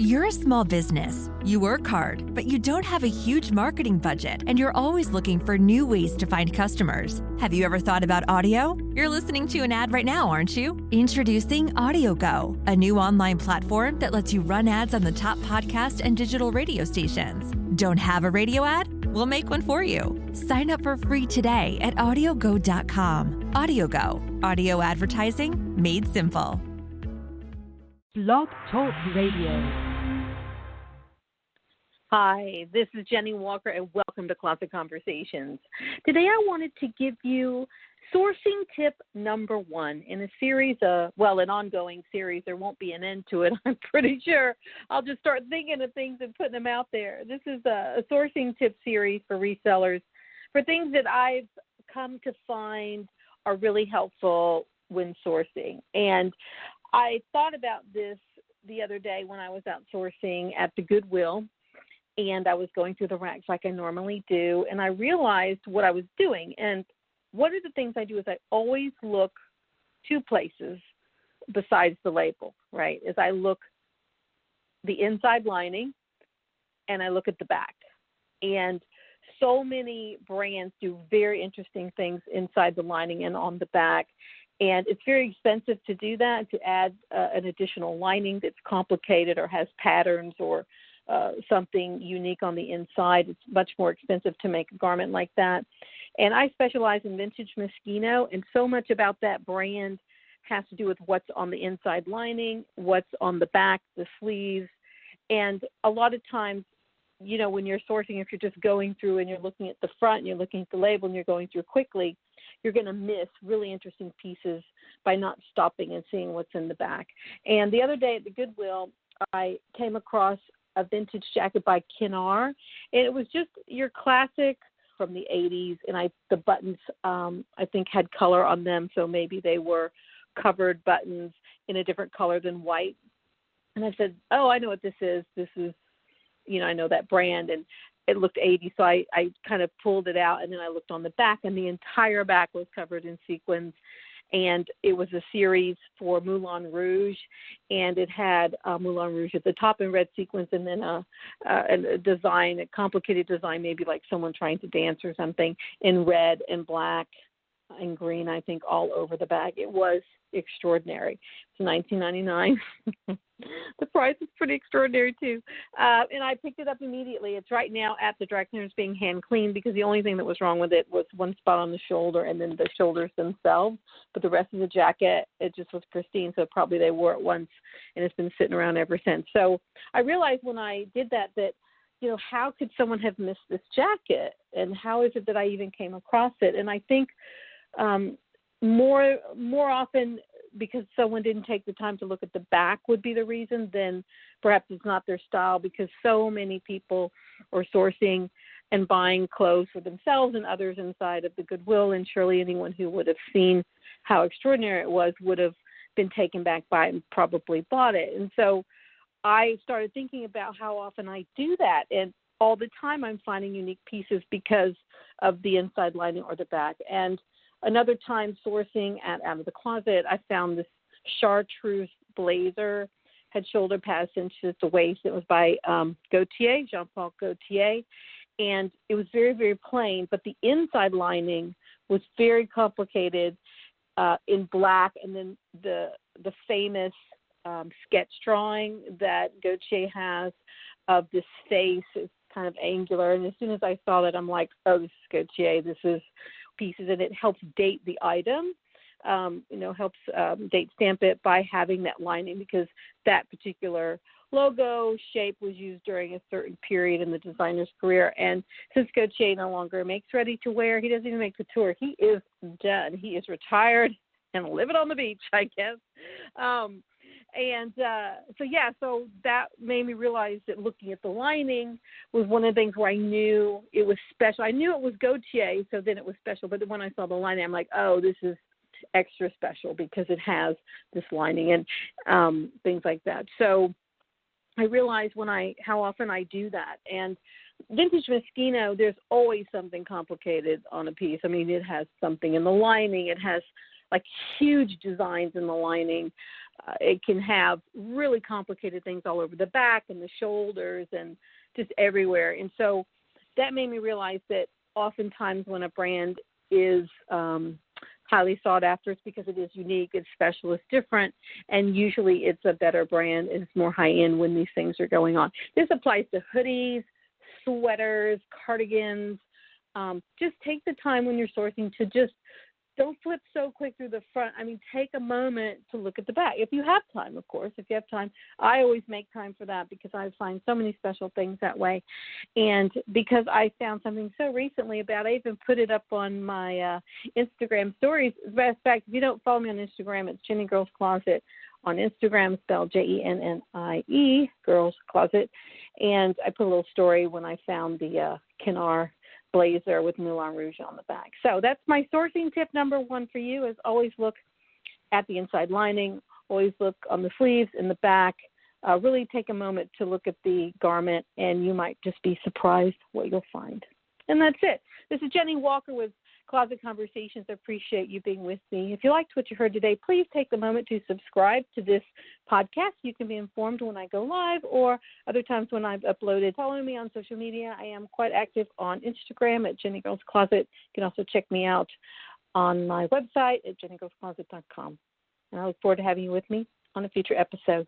You're a small business. You work hard, but you don't have a huge marketing budget, and you're always looking for new ways to find customers. Have you ever thought about audio? You're listening to an ad right now, aren't you? Introducing AudioGo, a new online platform that lets you run ads on the top podcast and digital radio stations. Don't have a radio ad? We'll make one for you. Sign up for free today at audiogo.com. AudioGo, audio advertising made simple. Blog Talk Radio. Hi, this is Jennie Walker, and welcome to Closet Conversations. Today I wanted to give you sourcing tip number 1 in a series, an ongoing series. There won't be an end to it, I'm pretty sure. I'll just start thinking of things and putting them out there. This is a sourcing tip series for resellers for things that I've come to find are really helpful when sourcing. And I thought about this the other day when I was out sourcing at the Goodwill, and I was going through the racks like I normally do, and I realized what I was doing. And one of the things I do is I always look 2 places besides the label, right? Is I look the inside lining and I look at the back. And so many brands do very interesting things inside the lining and on the back. And it's very expensive to do that, to add an additional lining that's complicated or has patterns or something unique on the inside. It's much more expensive to make a garment like that. And I specialize in vintage Moschino, and so much about that brand has to do with what's on the inside lining, what's on the back, the sleeves. And a lot of times, you know, when you're sourcing, if you're just going through and you're looking at the front and you're looking at the label and you're going through quickly, you're going to miss really interesting pieces by not stopping and seeing what's in the back. And the other day at the Goodwill, I came across a vintage jacket by Kinnar, and it was just your classic from the 80s, and the buttons, I think, had color on them, so maybe they were covered buttons in a different color than white. And I said, oh, I know what this is. This is, you know, I know that brand, and it looked 80s, so I kind of pulled it out, and then I looked on the back, and the entire back was covered in sequins. And it was a series for Moulin Rouge, and it had Moulin Rouge at the top in red sequins, and then a design, a complicated design, maybe like someone trying to dance or something, in red and black and green, I think, all over the bag. It was extraordinary. It's $19.99. The price is pretty extraordinary, too. And I picked it up immediately. It's right now at the dry cleaners being hand cleaned, because the only thing that was wrong with it was one spot on the shoulder and then the shoulders themselves. But the rest of the jacket, it just was pristine, so probably they wore it once, and it's been sitting around ever since. So I realized when I did that, you know, how could someone have missed this jacket, and how is it that I even came across it? And I think more often, because someone didn't take the time to look at the back would be the reason, then perhaps it's not their style, because so many people are sourcing and buying clothes for themselves and others inside of the Goodwill, and surely anyone who would have seen how extraordinary it was would have been taken back by it and probably bought it. And so I started thinking about how often I do that, and all the time I'm finding unique pieces because of the inside lining or the back. And another time sourcing Out of the Closet, I found this chartreuse blazer, had shoulder pads into at the waist. It was by Gaultier, Jean-Paul Gaultier, and it was very, very plain, but the inside lining was very complicated in black, and then the famous sketch drawing that Gaultier has of this face is kind of angular, and as soon as I saw that, I'm like, oh, this is Gaultier, this is pieces, and it helps date the item, helps date stamp it by having that lining, because that particular logo shape was used during a certain period in the designer's career. And since Gaultier no longer makes ready to wear, he doesn't even make couture. He is done. He is retired and living on the beach, I guess. So that made me realize that looking at the lining was one of the things where I knew it was special. I knew it was Gaultier, so then it was special. But then when I saw the lining, I'm like, oh, this is extra special because it has this lining and things like that. So I realized how often I do that. And vintage Moschino, there's always something complicated on a piece. I mean, it has something in the lining. It has like huge designs in the lining. it can have really complicated things all over the back and the shoulders and just everywhere. And so that made me realize that oftentimes when a brand is highly sought after, it's because it is unique, it's special, it's different, and usually it's a better brand, it's more high-end when these things are going on. This applies to hoodies, sweaters, cardigans. Just take the time when you're sourcing to just don't flip so quick through the front. I mean, take a moment to look at the back. If you have time, of course. If you have time, I always make time for that because I find so many special things that way. And because I found something so recently about it, I even put it up on my Instagram stories. As a matter of fact, if you don't follow me on Instagram, it's JennieGirl's Closet on Instagram, spelled JennieE, Girls Closet. And I put a little story when I found the Kennar blazer with Moulin Rouge on the back. So that's my sourcing tip number one for you, is always look at the inside lining, always look on the sleeves and the back. Really take a moment to look at the garment, and you might just be surprised what you'll find. And that's it. This is Jennie Walker with Closet Conversations. I appreciate you being with me. If you liked what you heard today, please take the moment to subscribe to this podcast. You can be informed when I go live or other times when I've uploaded. Follow me on social media. I am quite active on Instagram at JennieGirl's Closet. You can also check me out on my website at JennieGirlsCloset.com. And I look forward to having you with me on a future episode.